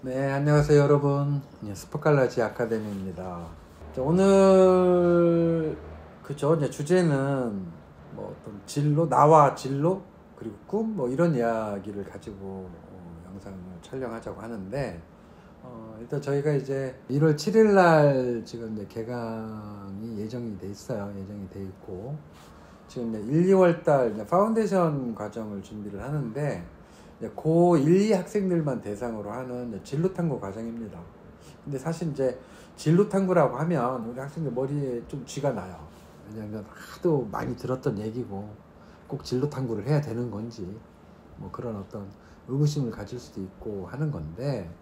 네, 안녕하세요 여러분. 스포칼라지 아카데미입니다. 오늘 이제 주제는 뭐 어떤 진로, 나와 진로 그리고 꿈 뭐 이런 이야기를 가지고 영상을 촬영하자고 하는데, 일단 저희가 이제 1월 7일 날 지금 이제 개강이 예정이 돼 있어요. 예정이 돼 있고 지금 이제 1, 2월 달 이제 파운데이션 과정을 준비를 하는데, 고1, 2 학생들만 대상으로 하는 진로 탐구 과정입니다. 근데 사실 이제 진로 탐구라고 하면 우리 학생들 머리에 좀 쥐가 나요. 왜냐하면 하도 많이 들었던 얘기고 꼭 진로 탐구를 해야 되는 건지 뭐 그런 어떤 의구심을 가질 수도 있고 하는 건데,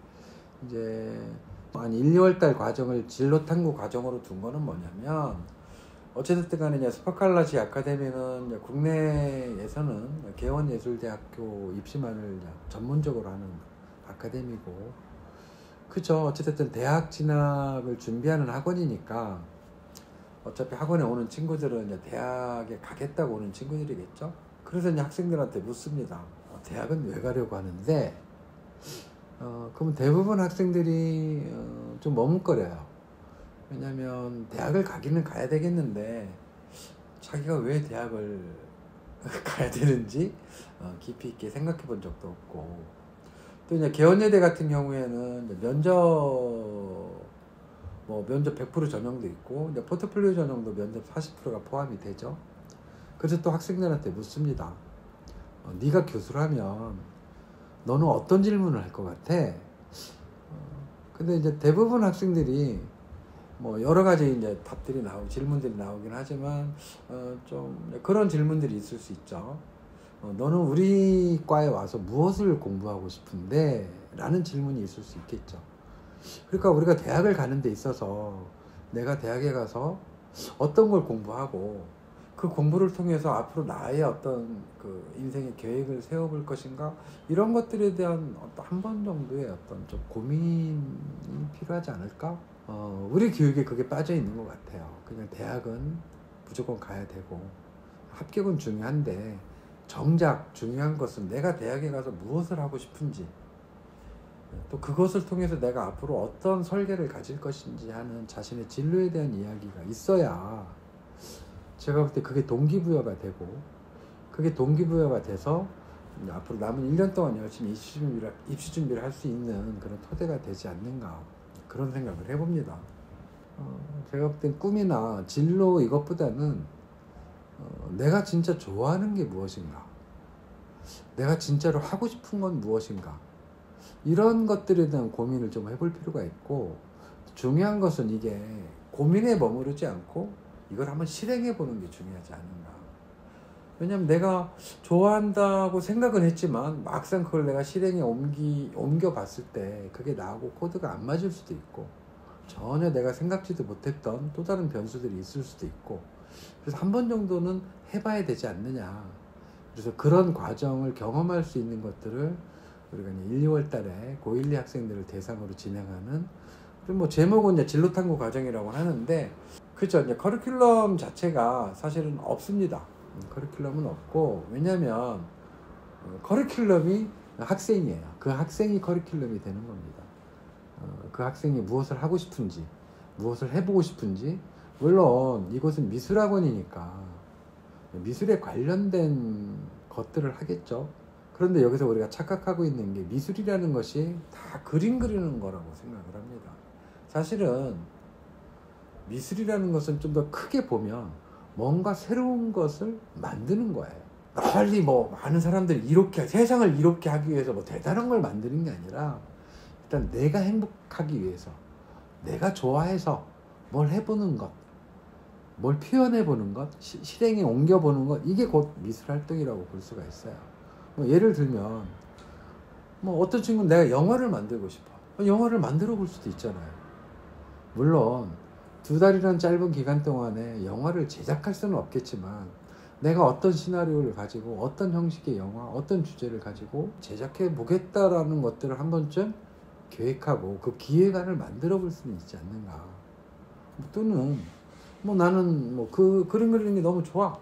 이제 한 1, 2월 달 과정을 진로 탐구 과정으로 둔 거는 뭐냐면, 어쨌든 간에 이제 스파칼라지 아카데미는 이제 국내에서는 개원예술대학교 입시만을 전문적으로 하는 아카데미고, 그죠. 어쨌든 대학 진학을 준비하는 학원이니까 어차피 학원에 오는 친구들은 이제 대학에 가겠다고 오는 친구들이겠죠. 그래서 이제 학생들한테 묻습니다. 대학은 왜 가려고 하는데, 그러면 대부분 학생들이 좀 머뭇거려요. 왜냐면 대학을 가기는 가야 되겠는데 자기가 왜 대학을 가야 되는지 깊이 있게 생각해 본 적도 없고, 또 이제 개원예대 같은 경우에는 이제 면접 100% 전형도 있고 이제 포트폴리오 전형도 면접 40%가 포함이 되죠. 그래서 또 학생들한테 묻습니다. 네가 교수라면 너는 어떤 질문을 할 것 같아? 근데 이제 대부분 학생들이 뭐 여러 가지 이제 답들이 나오고 질문들이 나오긴 하지만 좀 그런 질문들이 있을 수 있죠. 너는 우리 과에 와서 무엇을 공부하고 싶은데? 라는 질문이 있을 수 있겠죠. 그러니까 우리가 대학을 가는 데 있어서 내가 대학에 가서 어떤 걸 공부하고 그 공부를 통해서 앞으로 나의 어떤 그 인생의 계획을 세워볼 것인가, 이런 것들에 대한 어떤 한 번 정도의 어떤 좀 고민이 필요하지 않을까? 우리 교육에 그게 빠져 있는 것 같아요. 그냥 대학은 무조건 가야 되고 합격은 중요한데, 정작 중요한 것은 내가 대학에 가서 무엇을 하고 싶은지, 또 그것을 통해서 내가 앞으로 어떤 설계를 가질 것인지 하는 자신의 진로에 대한 이야기가 있어야 제가 볼 때 그게 동기부여가 되고, 그게 동기부여가 돼서 앞으로 남은 1년 동안 열심히 입시 준비를 할 수 있는 그런 토대가 되지 않는가, 그런 생각을 해봅니다. 제가 볼 땐 꿈이나 진로 이것보다는 내가 진짜 좋아하는 게 무엇인가, 내가 진짜로 하고 싶은 건 무엇인가, 이런 것들에 대한 고민을 좀 해볼 필요가 있고, 중요한 것은 이게 고민에 머무르지 않고 이걸 한번 실행해 보는 게 중요하지 않은가. 왜냐면 내가 좋아한다고 생각은 했지만 막상 그걸 내가 실행에 옮겨 봤을 때 그게 나하고 코드가 안 맞을 수도 있고, 전혀 내가 생각지도 못했던 또 다른 변수들이 있을 수도 있고, 그래서 한 번 정도는 해봐야 되지 않느냐. 그래서 그런 과정을 경험할 수 있는 것들을 우리가 1, 2월 달에 고1, 2 학생들을 대상으로 진행하는, 뭐 제목은 이제 진로 탐구 과정이라고 하는데, 그렇죠. 이제 커리큘럼 자체가 사실은 없습니다. 커리큘럼은 없고, 왜냐면 커리큘럼이 학생이에요. 그 학생이 커리큘럼이 되는 겁니다. 그 학생이 무엇을 하고 싶은지, 무엇을 해보고 싶은지, 물론 이곳은 미술학원이니까 미술에 관련된 것들을 하겠죠. 그런데 여기서 우리가 착각하고 있는 게, 미술이라는 것이 다 그림 그리는 거라고 생각을 합니다. 사실은 미술이라는 것은 좀 더 크게 보면 뭔가 새로운 것을 만드는 거예요. 널리 뭐 많은 사람들이 이렇게 세상을 이렇게 하기 위해서 뭐 대단한 걸 만드는 게 아니라, 일단 내가 행복하기 위해서, 내가 좋아해서 뭘 해보는 것, 뭘 표현해보는 것, 실행에 옮겨보는 것, 이게 곧 미술활동이라고 볼 수가 있어요. 뭐 예를 들면 뭐 어떤 친구는 내가 영화를 만들고 싶어. 영화를 만들어 볼 수도 있잖아요. 물론 2달이라는 짧은 기간 동안에 영화를 제작할 수는 없겠지만, 내가 어떤 시나리오를 가지고 어떤 형식의 영화, 어떤 주제를 가지고 제작해 보겠다라는 것들을 한 번쯤 계획하고 그 기획안을 만들어 볼 수는 있지 않는가. 또는 뭐 나는 뭐 그 그림 그리는 게 너무 좋아.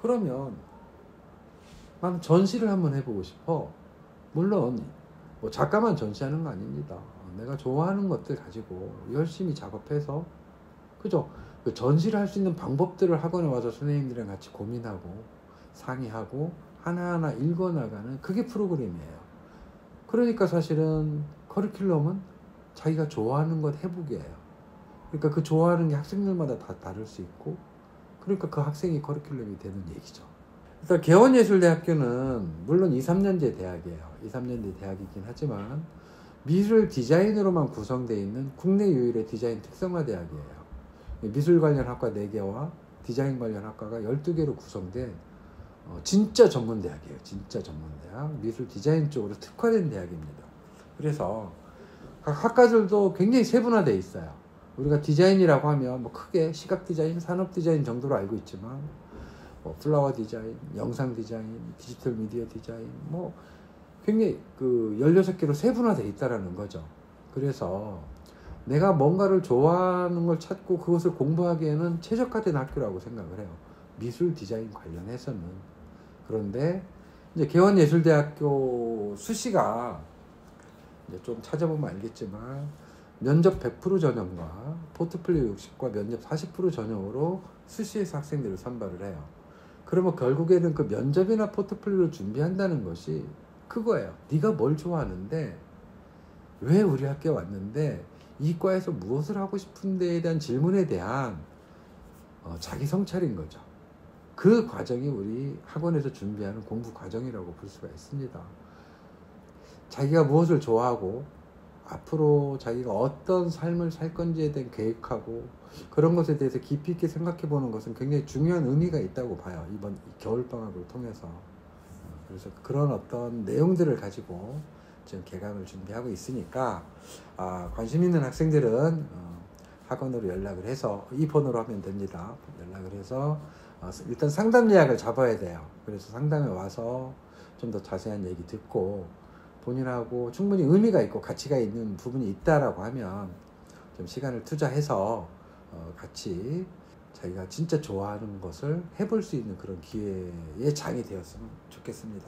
그러면 나는 전시를 한번 해보고 싶어. 물론 뭐 작가만 전시하는 거 아닙니다. 내가 좋아하는 것들 가지고 열심히 작업해서, 그죠? 그 전시를 할 수 있는 방법들을 학원에 와서 선생님들이랑 같이 고민하고 상의하고 하나하나 읽어나가는 그게 프로그램이에요. 그러니까 사실은 커리큘럼은 자기가 좋아하는 것 해보기예요. 그러니까 그 좋아하는 게 학생들마다 다 다를 수 있고, 그러니까 그 학생이 커리큘럼이 되는 얘기죠. 일단 개원예술대학교는 물론 2, 3년제 대학이에요. 2, 3년제 대학이긴 하지만 미술 디자인으로만 구성되어 있는 국내 유일의 디자인 특성화 대학이에요. 미술 관련 학과 4개와 디자인 관련 학과가 12개로 구성된 진짜 전문 대학이에요. 진짜 전문 대학. 미술 디자인 쪽으로 특화된 대학입니다. 그래서 각 학과들도 굉장히 세분화되어 있어요. 우리가 디자인이라고 하면 뭐 크게 시각 디자인, 산업 디자인 정도로 알고 있지만 뭐 플라워 디자인, 영상 디자인, 디지털 미디어 디자인, 뭐 굉장히 그 16개로 세분화되어 있다라는 거죠. 그래서 내가 뭔가를 좋아하는 걸 찾고 그것을 공부하기에는 최적화된 학교라고 생각을 해요. 미술 디자인 관련해서는. 그런데 이제 개원예술대학교 수시가 이제 좀 찾아보면 알겠지만 면접 100% 전형과 포트폴리오 60과 면접 40% 전형으로 수시에서 학생들을 선발을 해요. 그러면 결국에는 그 면접이나 포트폴리오를 준비한다는 것이 그거예요. 네가 뭘 좋아하는데, 왜 우리 학교에 왔는데, 이 과에서 무엇을 하고 싶은데에 대한 질문에 대한 자기 성찰인 거죠. 그 과정이 우리 학원에서 준비하는 공부 과정이라고 볼 수가 있습니다. 자기가 무엇을 좋아하고 앞으로 자기가 어떤 삶을 살 건지에 대한 계획하고 그런 것에 대해서 깊이 있게 생각해 보는 것은 굉장히 중요한 의미가 있다고 봐요. 이번 겨울방학을 통해서. 그래서 그런 어떤 내용들을 가지고 지금 개강을 준비하고 있으니까 관심 있는 학생들은 학원으로 연락을 해서 이 번호로 하면 됩니다. 연락을 해서 일단 상담 예약을 잡아야 돼요. 그래서 상담에 와서 좀 더 자세한 얘기 듣고 본인하고 충분히 의미가 있고 가치가 있는 부분이 있다라고 하면 좀 시간을 투자해서 같이 자기가 진짜 좋아하는 것을 해볼 수 있는 그런 기회의 장이 되었으면 좋겠습니다.